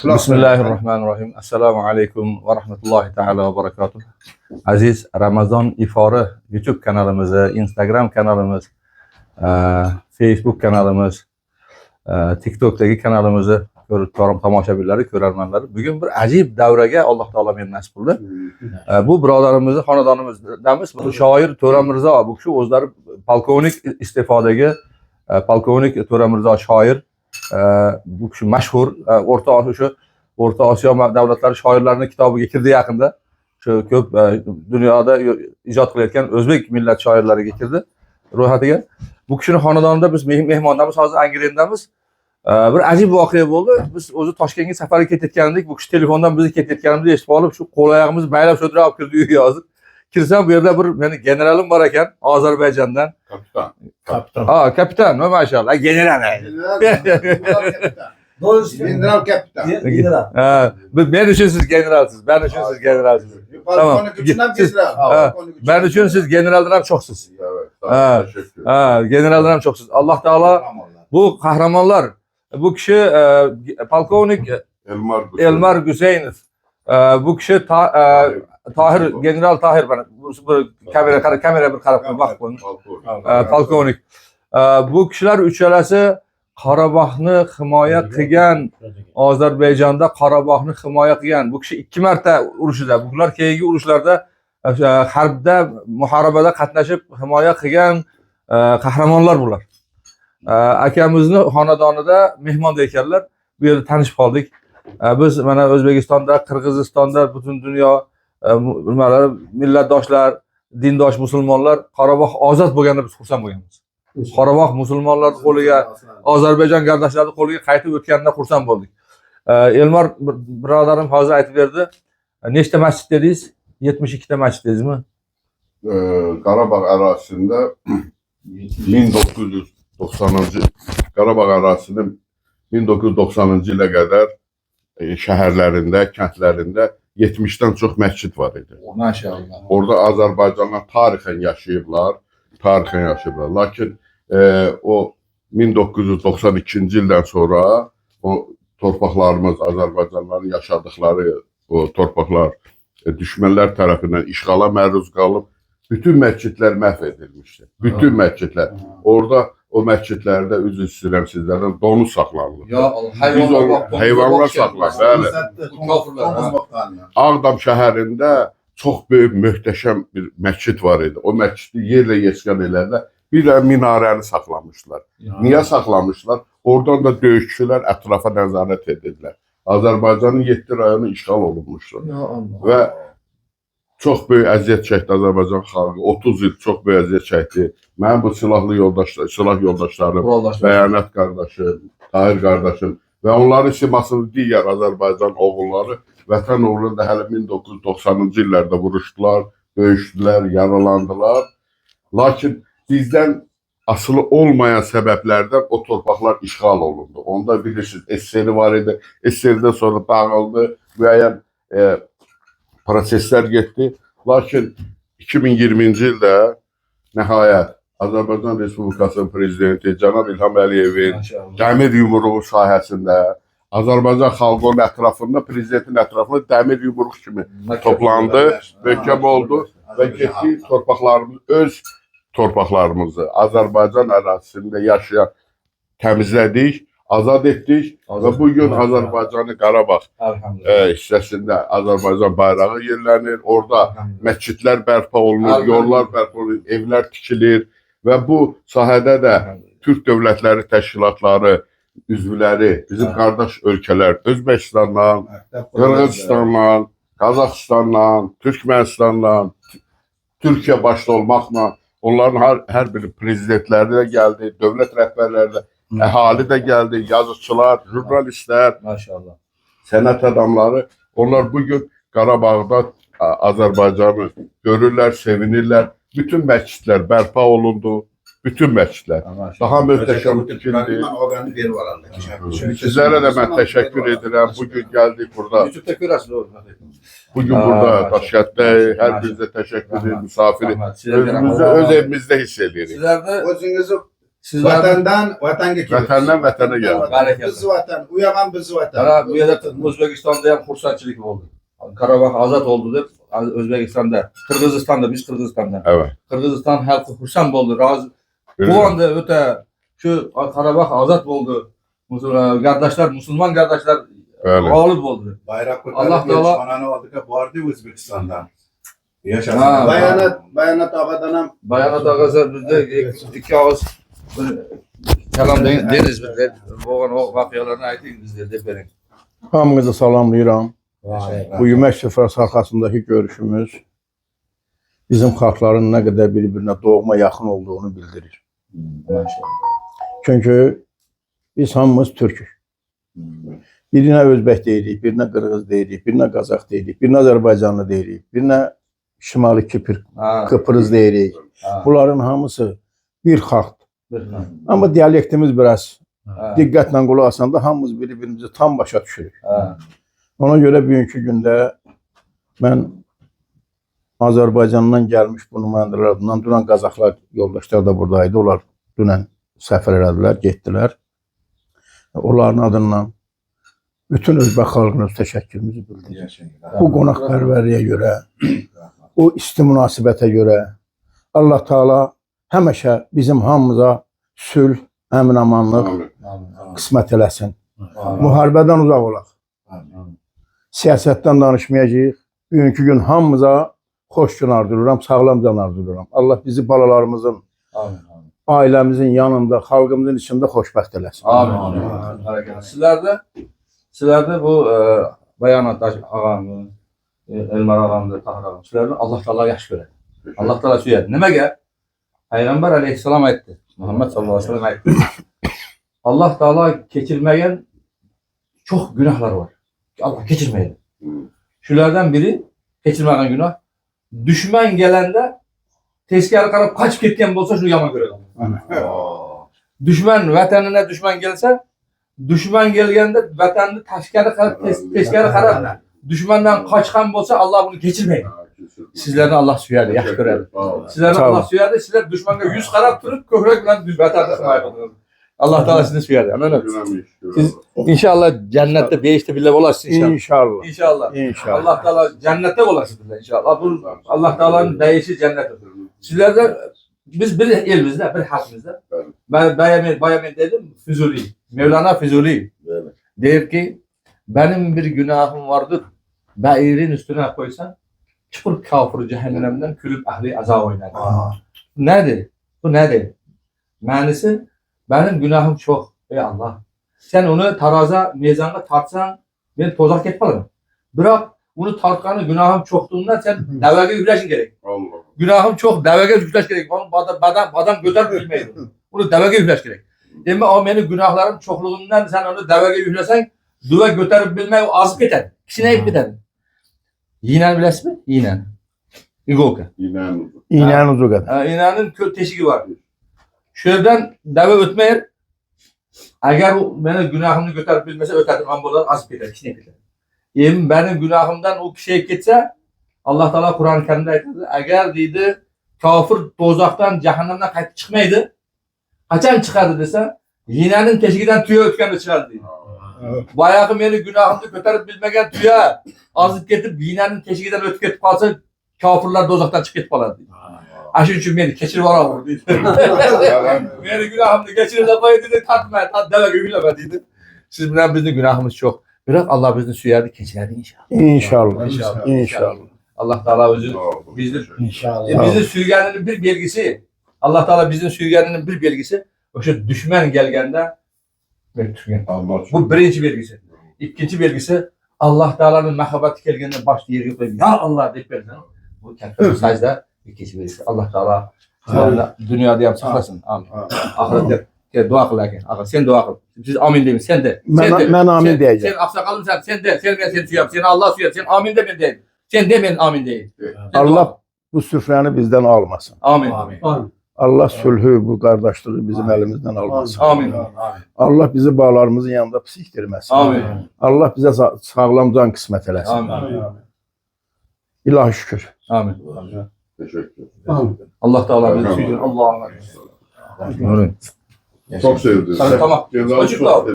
Bismillahirrahmanirrahim. Assalamu alaikum ve rahmetullahi ta'ala ve barakatuh. Aziz Ramazan İftarı YouTube kanalımızı, Instagram kanalımız, Facebook kanalımız, TikTok'daki kanalımızı tomoshabinlari, ko'rarmanlar. Bugün bir ajib davraga Alloh taolo meni nasib qildi. Bu birodarimizni xonadonimizdamiz. Bu shoir To'ra Mirzo, bu kishi o'zlari polkovnik istifodagi polkovnik To'ra Mirzo shoir. Bu kishi mashhur O'rta Osiyo davlatlari shoirlarining kitobiga kirdi yaqinda. Shu ko'p dunyoda ijod qilayotgan o'zbek millat shoirlariga kirdi ro'yxatiga. Bu kishining xonadonida biz mehmondamiz, hozir Angrendamiz. Bir ajib voqea bo'ldi. Biz o'zi Toshkentga safarga ketayotgandik. Bu kishi telefondan bizni ketayotganimizni eshitib olib, shu qo'l oyog'imizni baylab sho'dirib olib kirdi uyga hozir. Kirsam bu yerda bir meni generalim bor ekan, Ozarbayjondan. Kapitan. Kapitan, maşallah. General. General kapitan. Ben için siz generalsiz. Ben için siz generalsiz. Tamam. Ben için siz generaldan hem çoksuz. Generaldan hem çoksuz. Allah Teala bu kahramanlar, bu kişi polkovnik Elmar Güseynov. Bu kişi Tahir, General Tahir bana. Kamera bir qarab bak bunu. Polkovnik. Bu kişiler üçalasi Qarabağni himoya qilgan, Ozarbayjonda Qarabağni himoya qilgan. Bu kishi 2 marta urushida, bular keyingi urushlarda harbda, muharabada qatnashib himoya qilgan qahramonlar bular. Akamizni xonadonida mehmonda ekanlar. Bu yerda tanishib qoldik. Biz mana O'zbekistonda, Qirg'izistonda butun dunyo millatdoshlar, dindosh musulmonlar Qarabağ ozod bo'lganda biz xursand bo'lganmiz. Qarabağ musulmonlar qo'liga, Ozarbayjon gardoshlari qo'liga qaytib o'tganida xursand bo'ldik. Elmar birodarim hozir aytib berdi. Nechta masjid dedingiz? 72 ta masjid dedingizmi? Qarabağ ərazisində 1990-cı Qarabağ ərazisində 1990-cı ilə qədər şəhərlərində, kəndlərində 70'den çox məscid var idi. Maşallah. Orada Azərbaycanlar tarixən yaşayıblar. Lakin o 1992-ci ildən sonra o torpaqlarımız, Azərbaycanların yaşadıkları o torpaqlar düşmənlər tərəfindən işğala məruz qalıb, bütün məscidlər məhv edilmişdi. Bütün məscidlər. Orada o məscidlərdə üzr istəyirəm sizlərdən donu saxlanılır. Ya Allah, heyvanlar saxlanır. Ağdam şəhərində çox böyük, möhtəşəm bir məscid var idi. O məscidi yerlə yeksan elədilər. Bir də minarəni saxlamışlar. Niyə saxlamışlar? Oradan da döyüşçülər ətrafa nəzarət edirlər. Azərbaycanın 7 rayonu işğal olunmuşdu. Və çox böyük əziyyət çəkdi Azərbaycan xalqı. 30 il çox böyük əziyyət çəkdi. Mənim bu silah yoldaşlarım, Bəyanət qardaşım, Tahir qardaşım və onların simasını digər Azərbaycan oğulları Vətən uğrunda hələ 1990-cı illərdə vuruşdular, döyüşdülər, yaralandılar. Lakin bizdən asılı olmayan səbəblərdən o torpaqlar işğal olundu. Onda bilirsiniz, SSR var idi. SSR-dən sonra dağıldı, müəyyən proseslər getdi. Lakin 2020-ci ildə nəhayət Azərbaycan Respublikasının prezidenti Cənab İlham Əliyevin dəmir yumruğu sahəsində Azərbaycan xalqının ətrafında, prezidentin ətrafında dəmir yumruq kimi toplandı, möhkəm oldu və getdi öz torpaqlarımızı Azərbaycan ərazisində yaşayan təmizlədik, azad etdik və bugün Azərbaycanı Qarabağ hissəsində Azərbaycan bayrağı yerlənir, orada məscidlər bərpa olunur, yollar bərpa olunur, evlər tikilir və bu sahədə də Türk dövlətləri təşkilatları üzvləri, bizim qardaş ölkələr, Özbəkistandan, Qırğızstandan, Qazaxıstandan, Türkmənistandan, Türkiyə başda olmaqla onların hər bir prezidentləri də gəldi, dövlət rəhbərləri də, əhali də gəldi, yazıçılar, jurnalistlər, sənət adamları. Onlar bugün Qarabağda Azərbaycanı görürlər, sevinirlər. Bütün məscidlər bərpa olundu. Bütün məscidlər. Daha möhtəşəm tikildi. Sizlərə də mən təşəkkür edirəm. Bugün gəldik burada. Bugün burada Daşkətdə hər birinizə təşəkkür edirəm. Misafiri özümüzü öz evimizdə hiss edirik. Sizlər də özünüzü Sizler Vatandan vatanga kelibsiz. Vatandan vatana geldik. Barakallah. Bizi vatan, u ham bizi vatan. Ana bu yerda O'zbekistonda ham xursandchilik bo'ldi. Qarabağ ozod oldu deb O'zbekistonda, Qirg'izistonda, biz Qirg'izistonda. Evet. Qirg'iziston xalqi xursand bo'ldi, rozi. Quvondi o'ta. Shu Qarabağ ozod bo'ldi. Qardoshlar, musulmon qardoshlar Bəli. g'olib bo'ldi. Bayroq Allah ko'tarib Taala- elchixonani oldiga bordi O'zbekistondan. Ha, Yashasın. Bayonot og'adan ham Bayonot og'asi bizda ikki og'iz bir kalom deriz bizda. Bo'lgan voqealarni ayting bizga deb bering. Hamınızı salamlayıram. Bu yemək süfrəsi arxasındakı görüşümüz bizim xalqların nə qədər bir-birinə doğma yaxın olduğunu bildirir. Çünki biz hamımız türkük. Birinə Özbək deyirik, birinə Qırğız deyirik, birinə Qazax deyirik, birinə Azərbaycanlı deyirik, birinə Şimali Kipr, Ha, Kıbrıs deyirik. ha, Bunların hamısı bir xalqdır. bir- Amma dialektimiz biraz ha, diqqətlə qulaq asanda hamımız bir-birimizi tam başa düşürük. ha. Ona görə bugünkü gündə mən Azərbaycandan gəlmiş bu nümayəndələrdən dünən Qazaxlar yoldaşlar da buradaydı. Onlar dünən səfər elədilər, getdilər. Onların adından bütün Özbək xalqına təşəkkürümüzü bildiririk. Bu qonaqpərvərliyə görə, o isti münasibətə görə Allah Taala həmişə bizim hamımıza sülh, əmin-amanlıq Amin. qismət eləsin. Amin. Müharibədən uzaq olaq. Amin. Siyasətdən danışmayacağıq. Bugünkü gün hamımıza xoş gün arzulayıram, sağlam can arzulayıram. Allah bizi balalarımızın, Amin. Amin. ailəmizin yanında, xalqımızın içində xoşbəxt eləsin. Amin. Amin. Barakallah. Sizlerde bu Bayonot ağamı, Elmar ağamı, Tahir ağamı. Sizlerden Allah Teala yaxşı görər. Allah Teala söyledi. Niməgə? Peygamber aleyhisselam aytdı. Muhammed sallallahu aleyhi ve sellem aytdı. Allah Teala keçirməyən çox günahlar var. Allah keçirməyən. Şulardan biri keçirməyən günah. Düşman gələndə tezkərə qarab qaçıb ketken bolsa şunu yaman görər. Düşman vətəninə düşman gəlsə, düşman gelgəndə vətənini tezkərə qarab düşmandan qaçqan bolsa Allah bunu keçirməyər. Sizlerden Allah süyerdi, yaxşı görərdi. Sizlerden Sağ olun. Allah süyerdi, sizler düşmana yüz qarab durub köhrək bilan düz vətəndə xidmət edirsiniz. Allah Teala sizi süyerdi. Amin. Siz inşallah cennette beşte bile olasınız inşallah. İnşallah. İnşallah. İnşallah. Allah Teala cennette olasınız inşallah. Bu Allah Teala'nın değişi cenneti. Sizlerden biz bir elimizde, bir halkımızda. Ben bayamen dedim Füzuli. Mevlana Füzuli. Der ki benim bir günahım vardır. Bairin üstüne koysan çıkır kafir cehennemden külüp ahli azab oynar. Nedir? Bu nedir? Manisi benim günahım çok. Ey Allah. Sen onu taraza, mezanda tartsan ben tozak etmem. Bırak bunu tartkanı günahım çoktuğundan sen devege yükleşin gerek. Günahım çok devege yükleş gerek. Onu badam götür bilmeyin. Bunu devege yükleş gerek. Demek o benim günahlarım çokluğundan sen onu devege yüklesen duva götürüp bilmeyi azık biter. Kişine ip biter. Yinen bilesi mi? Yinen. İgolka. İğnenin ucu qədər. İnanın teşiki var. Şuradan deve ötmeyer. Eğer o benim günahımı götürüp bilmese ötedim ambulan azık biter. Kişine biter. Yemin benim günahımdan o kişiye gitse Allah Teala Kur'an-ı Kerim'de aytdı. Eğer dedi kafir dozaktan cehennemden kayıp çıkmaydı. Kaçan çıkardı dese yinenin teşikiden tüye ötken de çıkardı. Bayağı beni günahımı götürüp bilmegen tüye azıp getip yinenin teşikiden ötüp getip kalsa kafirler dozaktan çıkıp getip kalardı. Aşın için beni keçir var ama dedi. Beni günahımı geçirir de koy dedi tatma tat deve gülme dedi. Siz bilen bizim günahımız çok. Bırak Allah bizi süyerdi keçirerdi inşallah. İnşallah. İnşallah. İnşallah. Allah Teala bizi İnşallah. bizim sürgününün bir belgisi. Allah Teala bizim sürgününün bir belgisi. O şu düşman gelgende bu birinci belgisi. İkinci belgisi Allah Teala'nın mehabeti gelgende başta yeri yok. Ya Allah deyip verirsen. Bu kendisi sajda ikinci belgisi. Allah Teala dünyada yap saklasın. Amin. Ahirette dua kıl lakin. Sen dua kıl. Siz amin deyin. Sen de. Mən amin deyəcəm. Sen aksakalım sen de. Sen ben seni tüyap. Sen Allah tüyap. Sen amin de ben deyim. Sen de ben amin deyim. Allah bu süfrəni bizdən almasın. Amin. Allah sülhü, bu qardaşlığı bizim əlimizdən almasın. Amin. Allah bizi bağlarımızın yanında pisikdirməsin. Amin. Allah bizə sağlam can qismət eləsin. Amin. İlahi şükür. Amin. Teşekkür. Allah Teala bizi süydür. Allah'a emanet. Çok sevdim. Tamam. Cezanı Çocuklar, çok